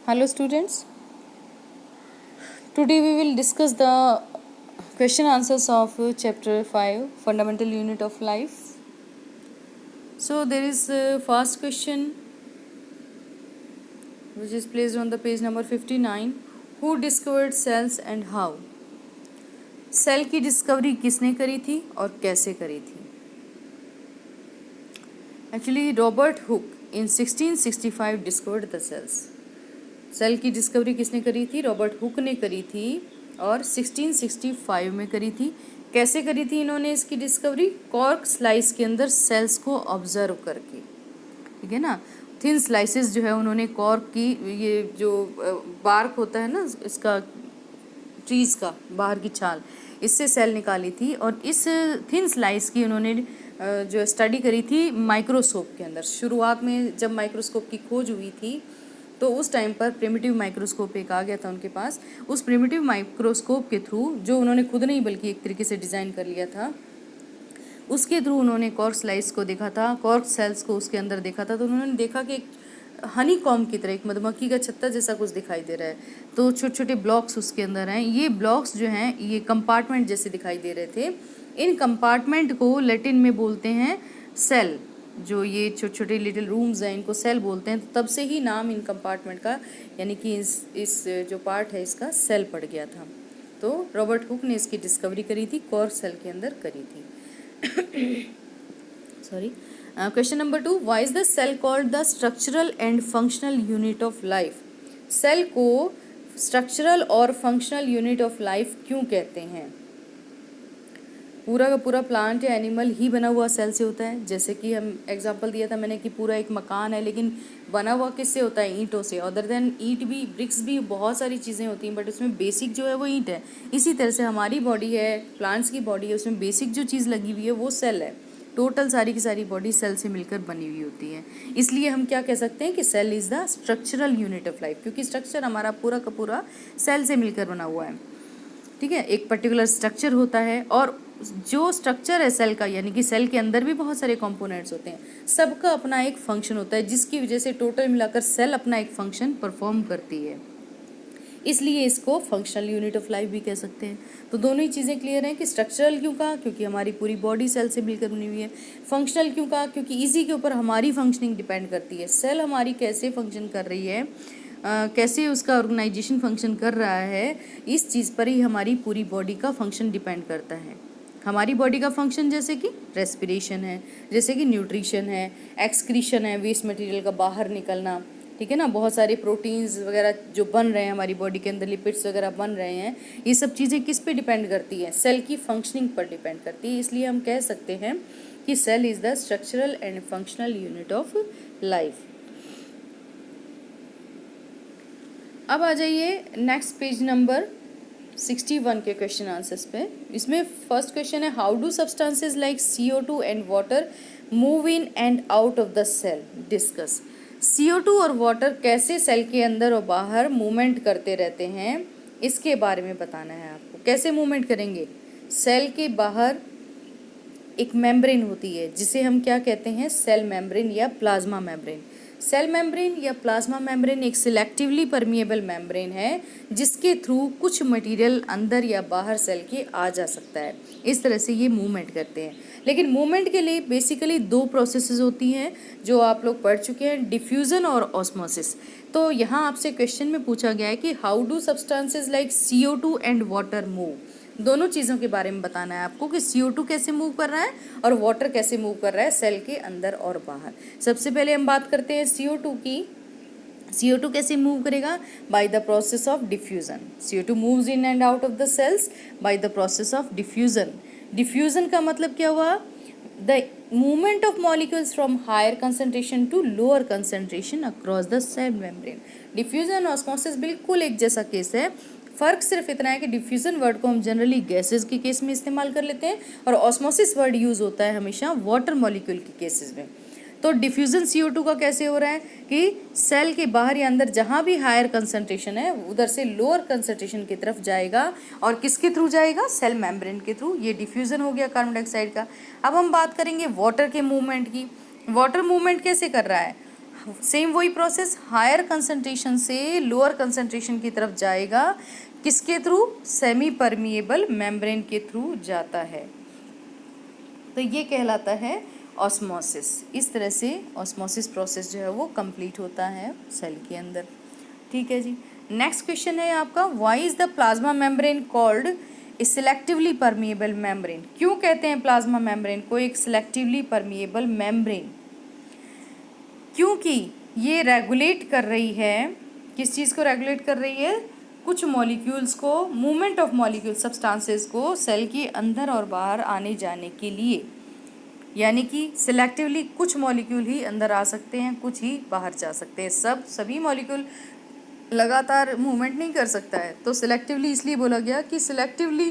Hello students, today we will discuss the question answers of chapter 5 fundamental unit of life. So there is a first question which is placed on the page number 59. Who discovered cells and how? Cell की discovery किसने करी थी और कैसे करी थी? Actually Robert Hooke in 1665 discovered the cells. Cell की discovery किसने करी थी? रॉबर्ट हुक ने करी थी और 1665 में करी थी. कैसे करी थी इन्होंने इसकी डिस्कवरी? कॉर्क स्लाइस के अंदर सेल्स को ऑब्जर्व करके, ठीक है ना. थिन स्लाइसेस जो है उन्होंने कॉर्क की, ये जो बार्क होता है ना इसका, ट्रीज का बाहर की छाल, इससे सेल निकाली थी और इस थिन स्लाइस की उन्होंने जो स्टडी करी थी माइक्रोस्कोप के अंदर. शुरुआत में जब माइक्रोस्कोप की खोज हुई थी तो उस टाइम पर प्रिमिटिव माइक्रोस्कोप एक आ गया था उनके पास. उस प्रिमिटिव माइक्रोस्कोप के थ्रू, जो उन्होंने खुद नहीं बल्कि एक तरीके से डिज़ाइन कर लिया था, उसके थ्रू उन्होंने कॉर्क स्लाइस को देखा था, कॉर्क सेल्स को उसके अंदर देखा था. तो उन्होंने देखा कि हनी कॉम की तरह, एक मधुमक्खी का छत्ता जैसा कुछ दिखाई दे रहा है. तो छोटे छोटे ब्लॉक्स उसके अंदर हैं. ये ब्लॉक्स जो हैं ये कंपार्टमेंट जैसे दिखाई दे रहे थे. इन कंपार्टमेंट को लैटिन में बोलते हैं सेल. जो ये छोटे छोटे लिटिल रूम्स हैं इनको सेल बोलते हैं. तो तब से ही नाम इन कंपार्टमेंट का, यानी कि इस जो पार्ट है इसका सेल पड़ गया था. तो रॉबर्ट हुक ने इसकी डिस्कवरी करी थी, कॉर्क सेल के अंदर करी थी. Sorry. Question number 2. Why is the cell called the structural and functional unit of life? Cell को स्ट्रक्चरल और फंक्शनल यूनिट ऑफ लाइफ क्यों कहते हैं? पूरा का पूरा प्लांट या एनिमल ही बना हुआ सेल से होता है. जैसे कि हम एग्जांपल दिया था मैंने कि पूरा एक मकान है, लेकिन बना हुआ किससे होता है? ईंटों से. अदर देन ईंट भी, ब्रिक्स भी, बहुत सारी चीज़ें होती हैं, बट उसमें बेसिक जो है वो ईंट है. इसी तरह से हमारी बॉडी है, प्लांट्स की बॉडी है, उसमें बेसिक जो चीज़ लगी हुई है वो सेल है. टोटल सारी की सारी बॉडी सेल से मिलकर बनी हुई होती है. इसलिए हम क्या कह सकते हैं कि cell is the structural unit of life, क्योंकि स्ट्रक्चर हमारा पूरा का पूरा सेल से मिलकर बना हुआ है. ठीक है, एक पर्टिकुलर स्ट्रक्चर होता है और जो स्ट्रक्चर है सेल का, यानी कि सेल के अंदर भी बहुत सारे कंपोनेंट्स होते हैं, सबका अपना एक फंक्शन होता है, जिसकी वजह से टोटल मिलाकर सेल अपना एक फंक्शन परफॉर्म करती है. इसलिए इसको फंक्शनल यूनिट ऑफ लाइफ भी कह सकते हैं. तो दोनों ही चीज़ें क्लियर हैं कि स्ट्रक्चरल क्यों कहा, क्योंकि हमारी पूरी बॉडी सेल से मिलकर बनी हुई है. फंक्शनल क्यों कहा, क्योंकि इसी के ऊपर हमारी फंक्शनिंग डिपेंड करती है. सेल हमारी कैसे फंक्शन कर रही है, कैसे उसका ऑर्गेनाइजेशन फंक्शन कर रहा है, इस चीज़ पर ही हमारी पूरी बॉडी का फंक्शन डिपेंड करता है. हमारी बॉडी का फंक्शन जैसे कि रेस्पिरेशन है, जैसे कि न्यूट्रिशन है, एक्सक्रीशन है, वेस्ट मटेरियल का बाहर निकलना, ठीक है ना, बहुत सारे प्रोटीन्स वगैरह जो बन रहे हैं हमारी बॉडी के अंदर, लिपिड्स वगैरह बन रहे हैं, ये सब चीज़ें किस पे डिपेंड करती हैं? सेल की फंक्शनिंग पर डिपेंड करती है. इसलिए हम कह सकते हैं कि cell is the structural and functional unit of life. अब आ जाइए नेक्स्ट पेज नंबर 61 के क्वेश्चन आंसर्स पे. इसमें फर्स्ट क्वेश्चन है, how do substances like CO2 and water move in and out of the cell? Discuss. CO2 और water कैसे cell के अंदर और बाहर मूवमेंट करते रहते हैं, इसके बारे में बताना है आपको. कैसे मूवमेंट करेंगे? सेल के बाहर एक मेम्ब्रेन होती है जिसे हम क्या कहते हैं? सेल मेम्ब्रेन या प्लाज्मा मेम्ब्रेन. सेल मेम्ब्रेन या प्लाज्मा मेम्ब्रेन एक सिलेक्टिवली परमिएबल मेम्ब्रेन है जिसके थ्रू कुछ मटेरियल अंदर या बाहर सेल के आ जा सकता है. इस तरह से ये मूवमेंट करते हैं. लेकिन मूवमेंट के लिए बेसिकली दो प्रोसेसेस होती हैं जो आप लोग पढ़ चुके हैं, डिफ्यूज़न और ऑस्मोसिस. तो यहाँ आपसे क्वेश्चन में पूछा गया है कि how do substances like CO2 and water move. दोनों चीज़ों के बारे में बताना है आपको कि CO2 कैसे मूव कर रहा है और वाटर कैसे मूव कर रहा है सेल के अंदर और बाहर. सबसे पहले हम बात करते हैं CO2 की. CO2 कैसे मूव करेगा? By the process of diffusion. CO2 moves in and out of the cells by the process of diffusion. Diffusion का मतलब क्या हुआ? The movement of molecules from higher concentration to lower concentration across the cell membrane. Diffusion और osmosis बिल्कुल एक जैसा case है. फ़र्क सिर्फ इतना है कि डिफ्यूज़न वर्ड को हम जनरली गैसेस के केस में इस्तेमाल कर लेते हैं और ऑस्मोसिस वर्ड यूज़ होता है हमेशा वाटर मॉलिक्यूल के केसेस में. तो डिफ्यूज़न CO2 का कैसे हो रहा है कि सेल के बाहर या अंदर जहाँ भी हायर कंसनट्रेशन है उधर से लोअर कंसनट्रेशन की तरफ जाएगा. और किसके थ्रू जाएगा? सेल मेम्ब्रेन के थ्रू. ये डिफ्यूज़न हो गया कार्बन डाइऑक्साइड का. अब हम बात करेंगे वाटर के मूवमेंट की. वाटर मूवमेंट कैसे कर रहा है? सेम वही प्रोसेस हायर कंसंट्रेशन से लोअर कंसंट्रेशन की तरफ जाएगा, किसके थ्रू? सेमी परमिएबल मेम्ब्रेन के थ्रू जाता है, तो ये कहलाता है ऑस्मोसिस। इस तरह से ऑस्मोसिस प्रोसेस जो है वो कंप्लीट होता है सेल के अंदर। ठीक है जी। नेक्स्ट क्वेश्चन है आपका, why is the plasma membrane called selectively permeable membrane? क्यों कहते हैं प्लाज्मा मेम्ब्रेन को एक सिलेक्टिवली परमिएबल मेम्ब्रेन? क्योंकि ये रेगुलेट कर रही है, किस चीज़ को रेगुलेट कर रही है? कुछ मॉलिक्यूल्स को, मूवमेंट ऑफ मॉलिक्यूल सब्सटेंसेस को सेल के अंदर और बाहर आने जाने के लिए, यानी कि सिलेक्टिवली कुछ मॉलिक्यूल ही अंदर आ सकते हैं, कुछ ही बाहर जा सकते हैं। सभी मॉलिक्यूल लगातार मूवमेंट नहीं कर सकता है, तो सिलेक्टिवली इसलिए बोला गया कि सिलेक्टिवली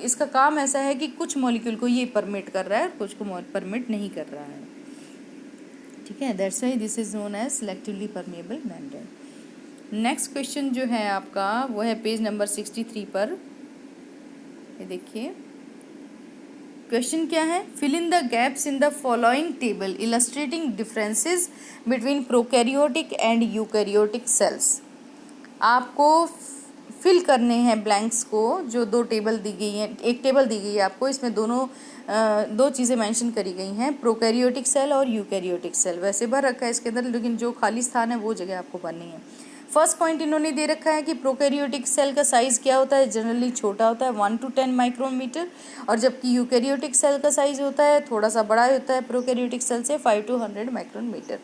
इसका काम ऐसा है कि कुछ मॉलिक्यूल को ये परमिट कर रहा है, कुछ को परमिट नहीं कर रहा है। ठीक है, that's why this is known as selectively permeable membrane. Next question जो है आपका वो है पेज नंबर 63 पर। ये देखिए क्वेश्चन क्या है, fill in the gaps in the following table illustrating differences between prokaryotic and eukaryotic cells. आपको फिल करने हैं ब्लैंक्स को, जो दो टेबल दी गई हैं, एक टेबल दी गई है आपको, इसमें दो चीज़ें मेंशन करी गई हैं, प्रोकैरियोटिक सेल और यूकैरियोटिक सेल। वैसे भर रखा है इसके अंदर, लेकिन जो खाली स्थान है वो जगह आपको भरनी है। फर्स्ट पॉइंट इन्होंने दे रखा है कि प्रोकैरियोटिक सेल का साइज़ क्या होता है? जनरली छोटा होता है 1 to 10 माइक्रोमीटर, और जबकि यूकैरियोटिक सेल का साइज़ होता है थोड़ा सा बड़ा होता है प्रोकैरियोटिक सेल से, 5 to 100 माइक्रोमीटर।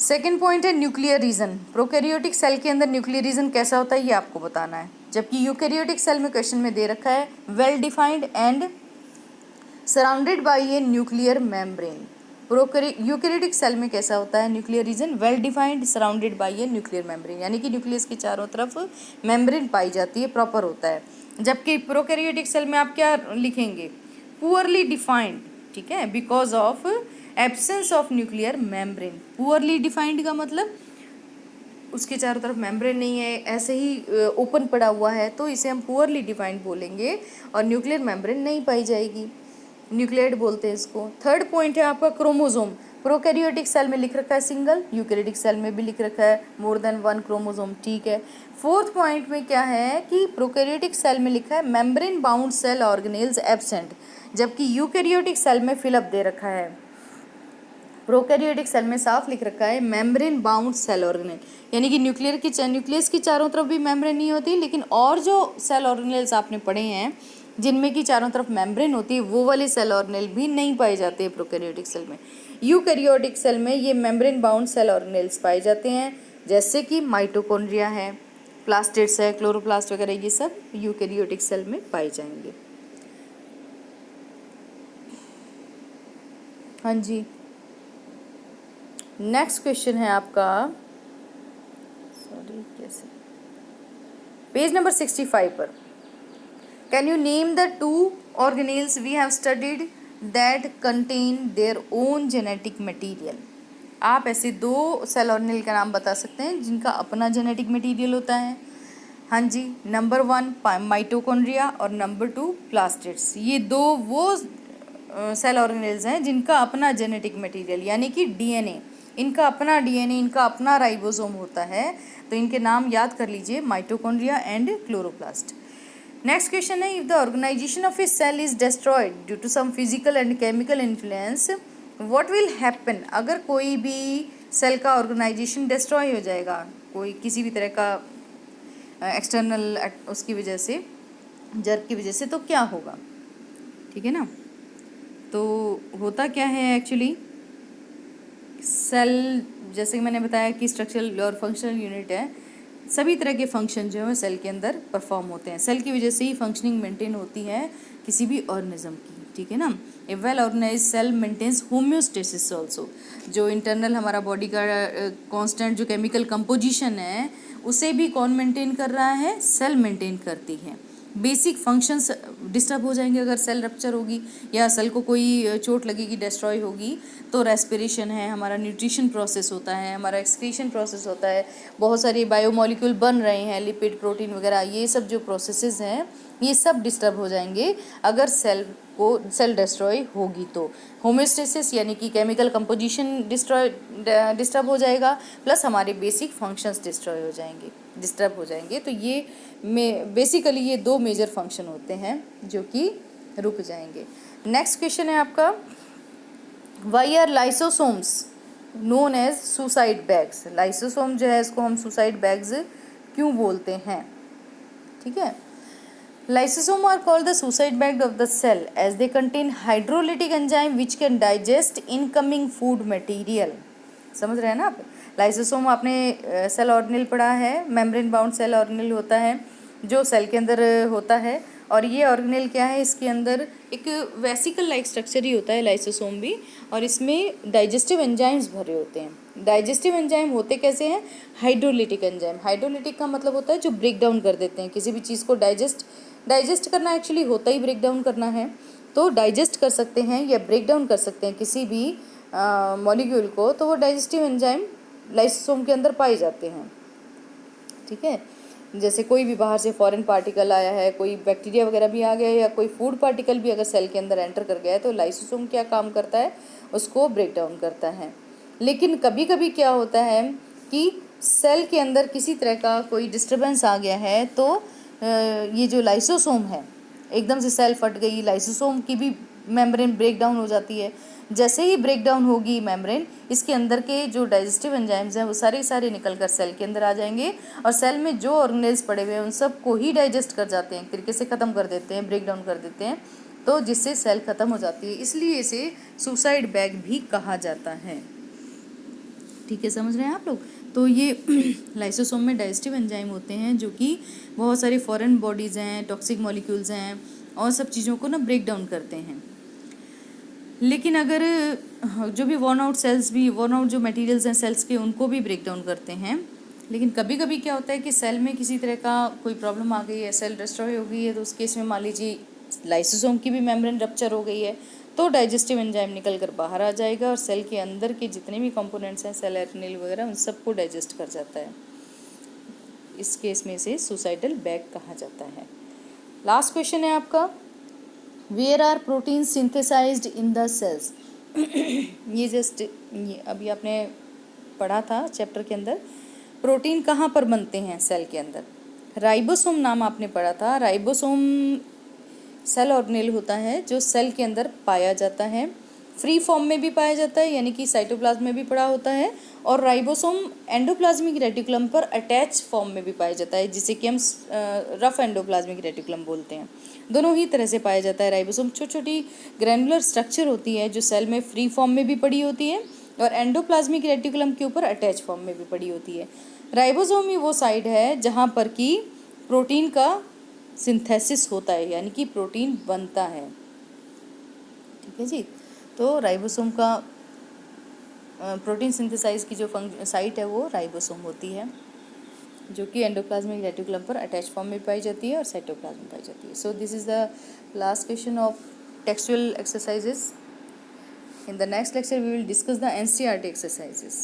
सेकेंड पॉइंट है न्यूक्लियर रीजन। प्रोकैरियोटिक सेल के अंदर न्यूक्लियर रीजन कैसा होता है ये आपको बताना है, जबकि यूकैरियोटिक सेल में क्वेश्चन में दे रखा है well defined and surrounded by a nuclear membrane. Eukaryotic cell में कैसा होता है nuclear region? Well defined surrounded by a nuclear membrane, यानी कि न्यूक्लियस के चारों तरफ मेम्ब्रेन पाई जाती है, प्रॉपर होता है। जबकि प्रोकैरियोटिक सेल में आप क्या लिखेंगे? Poorly defined. ठीक है, because of absence of nuclear membrane. Poorly defined का मतलब उसके चारों तरफ मेम्ब्रेन नहीं है, ऐसे ही ओपन पड़ा हुआ है, तो इसे हम पुअरली डिफाइंड बोलेंगे, और न्यूक्लियर मेम्ब्रेन नहीं पाई जाएगी, न्यूक्लियड बोलते हैं इसको। थर्ड पॉइंट है आपका क्रोमोसोम। प्रोकैरियोटिक सेल में लिख रखा है सिंगल, यूकैरियोटिक सेल में भी लिख रखा है मोर देन 1 क्रोमोसोम। ठीक है। फोर्थ पॉइंट में क्या है कि प्रोकैरियोटिक सेल में लिखा है membrane bound cell organelles absent, जबकि यूकैरियोटिक सेल में फिलअप दे रखा है। प्रोकैरियोटिक सेल में साफ लिख रखा है मेम्ब्रेन बाउंड सेल ऑर्गेनेल, यानी कि न्यूक्लियस की चारों तरफ भी मेम्ब्रेन नहीं होती, लेकिन और जो सेल ऑर्गेनेल्स आपने पढ़े हैं जिनमें कि चारों तरफ मेम्ब्रेन होती है, वो वाले सेल ऑर्गेनेल भी नहीं पाए जाते हैं प्रोकैरियोटिक सेल में। यूकैरियोटिक सेल में ये मेम्ब्रेन बाउंड सेल ऑर्गेनेल्स पाए जाते हैं, जैसे कि माइटोकॉन्ड्रिया है, प्लास्टिड्स है, क्लोरोप्लास्ट वगैरह, ये सब यूकैरियोटिक सेल में पाए जाएंगे। हाँ जी। नेक्स्ट क्वेश्चन है आपका, सॉरी कैसे, पेज नंबर 65 पर। Can you name the 2 organelles we have studied that contain their own genetic material? आप ऐसे 2 सेल ऑर्गेनेल का नाम बता सकते हैं जिनका अपना जेनेटिक मटेरियल होता है। हाँ जी, नंबर 1 माइटोकॉन्ड्रिया और नंबर 2 प्लास्टिड्स। ये 2 वो सेल ऑर्गेनेल्स हैं जिनका अपना जेनेटिक मटेरियल, यानी कि डीएनए, इनका अपना डीएनए, इनका अपना राइबोसोम होता है। तो इनके नाम याद कर लीजिए, mitochondria and chloroplast. Next question है, if the organization of a cell is destroyed due to some physical and chemical influence, what will happen? अगर कोई भी सेल का ऑर्गेनाइजेशन डिस्ट्रॉय हो जाएगा, कोई किसी भी तरह का एक्सटर्नल उसकी वजह से, जर्क की वजह से, तो क्या होगा? ठीक है ना। तो होता क्या है एक्चुअली, सेल जैसे कि मैंने बताया कि स्ट्रक्चरल और फंक्शनल यूनिट है, सभी तरह के फंक्शन जो है सेल के अंदर परफॉर्म होते हैं। सेल की वजह से ही फंक्शनिंग मेंटेन होती है किसी भी ऑर्गेनिज्म की। ठीक है ना। A well organize cell maintains homeostasis also. जो इंटरनल हमारा बॉडी का कांस्टेंट जो केमिकल कंपोजिशन है, उसे भी कौन मेंटेन कर रहा है? सेल मेंटेन करती है। बेसिक फंक्शंस डिस्टर्ब हो जाएंगे अगर सेल रप्चर होगी या सेल को कोई चोट लगेगी, डिस्ट्रॉय होगी, तो रेस्पिरेशन है, हमारा न्यूट्रिशन प्रोसेस होता है, हमारा एक्सक्रीशन प्रोसेस होता है, बहुत सारे बायोमोलिक्यूल बन रहे हैं, लिपिड, प्रोटीन वगैरह, ये सब जो प्रोसेसेस हैं ये सब डिस्टर्ब हो जाएंगे अगर सेल डिस्ट्रॉय होगी तो। होम्योस्टेसिस यानी कि केमिकल कंपोजिशन डिस्टर्ब हो जाएगा, प्लस हमारे बेसिक फंक्शंस डिस्टर्ब हो जाएंगे। तो ये बेसिकली ये दो मेजर फंक्शन होते हैं जो कि रुक जाएंगे। नेक्स्ट क्वेश्चन है आपका, why are lysosomes known as suicide bags. Lysosome जो है इसको हम सुसाइड बैग्स क्यों बोलते हैं? ठीक है, lysosome are called the suicide bag of the cell as they contain hydrolytic enzyme which can digest incoming food material. समझ रहे हैं ना आप? लाइसोसोम आपने सेल ऑर्गेनेल पढ़ा है, मेम्ब्रेन बाउंड सेल ऑर्गेनेल होता है जो सेल के अंदर होता है। और ये ऑर्गेनेल क्या है, इसके अंदर एक वेसिकल लाइक स्ट्रक्चर ही होता है लाइसोसोम भी, और इसमें डाइजेस्टिव एंजाइम्स भरे होते हैं। डाइजेस्टिव एंजाइम होते कैसे हैं? Hydrolytic enzyme. हाइड्रोलिटिक का मतलब होता है जो ब्रेक डाउन कर देते हैं किसी भी चीज़ को। डाइजेस्ट करना एक्चुअली होता ही ब्रेक डाउन करना है, तो डाइजेस्ट कर सकते हैं या ब्रेक डाउन कर सकते हैं किसी भी मॉलिक्यूल को, तो वो डाइजेस्टिव एंजाइम लाइसोसोम के अंदर पाए जाते हैं। ठीक है, जैसे कोई भी बाहर से फॉरेन पार्टिकल आया है, कोई बैक्टीरिया वगैरह भी आ गया है, या कोई फूड पार्टिकल भी अगर सेल के अंदर एंटर कर गया है, तो लाइसोसोम क्या काम करता है? उसको ब्रेक डाउन करता है। लेकिन कभी कभी क्या होता है कि सेल के अंदर किसी तरह का कोई डिस्टर्बेंस आ गया है, तो ये जो लाइसोसोम है, एकदम से सेल फट गई, लाइसोसोम की भी मेम्ब्रेन ब्रेक डाउन हो जाती है। जैसे ही ब्रेक डाउन होगी मेम्ब्रेन, इसके अंदर के जो डाइजेस्टिव एंजाइम्स हैं वो सारे निकल कर सेल के अंदर आ जाएंगे, और सेल में जो ऑर्गेनेल्स पड़े हुए हैं उन सब को ही डाइजेस्ट कर जाते हैं, एक तरीके से ख़त्म कर देते हैं, ब्रेक डाउन कर देते हैं, तो जिससे सेल ख़त्म हो जाती है। इसलिए इसे सुसाइड बैग भी कहा जाता है। ठीक है, समझ रहे हैं आप लोग? तो ये लाइसोसोम में डाइजेस्टिव एंजाइम होते हैं जो कि बहुत सारे फॉरेन बॉडीज़ हैं, टॉक्सिक मॉलिक्यूल्स हैं, और सब चीज़ों को ना ब्रेक डाउन करते हैं। लेकिन अगर जो भी वर्न आउट जो मटेरियल्स हैं सेल्स के, उनको भी ब्रेक डाउन करते हैं। लेकिन कभी कभी क्या होता है कि सेल में किसी तरह का कोई प्रॉब्लम आ गई है, सेल डिस्ट्रॉय हो गई है, तो उस केस में मान लीजिए लाइसोसोम की भी मेम्ब्रेन रप्चर हो गई है, तो डाइजेस्टिव एंजाइम निकल कर बाहर आ जाएगा और सेल के अंदर के जितने भी कंपोनेंट्स हैं, सेल ऑर्गेनेल वगैरह, उन सबको डाइजेस्ट कर जाता है। इस केस में इसे सुसाइडल बैग कहा जाता है। लास्ट क्वेश्चन है आपका, where are protein synthesized in the cells. ये अभी आपने पढ़ा था चैप्टर के अंदर, प्रोटीन कहाँ पर बनते हैं सेल के अंदर। राइबोसोम नाम आपने पढ़ा था। राइबोसोम सेल ऑर्गेनेल होता है जो सेल के अंदर पाया जाता है, फ्री फॉर्म में भी पाया जाता है, यानी कि साइटोप्लाज्म में भी पड़ा होता है, और राइबोसोम एंडोप्लाज्मिक रेटिकुलम पर अटैच फॉर्म में भी पाया जाता है, जिसे कि हम रफ एंडोप्लाज्मिक रेटिकुलम बोलते हैं। दोनों ही तरह से पाया जाता है राइबोसोम। छोटी छोटी ग्रैनुलर स्ट्रक्चर होती है जो सेल में फ्री फॉर्म में भी पड़ी होती है और एंडोप्लाज्मिक रेटिकुलम के ऊपर अटैच फॉर्म में भी पड़ी होती है। राइबोसोम ही वो साइड है जहाँ पर कि प्रोटीन का सिंथेसिस होता है, यानी कि प्रोटीन बनता है। ठीक है जी, तो राइबोसोम का प्रोटीन सिंथेसाइज की जो साइट है वो राइबोसोम होती है, जो कि एंडोप्लाज्मिक रेटिकुलम पर अटैच फॉर्म में पाई जाती है और साइटोप्लाज्म में पाई जाती है। So this is the last question of textual exercises. In the next lecture we will discuss the NCERT exercises.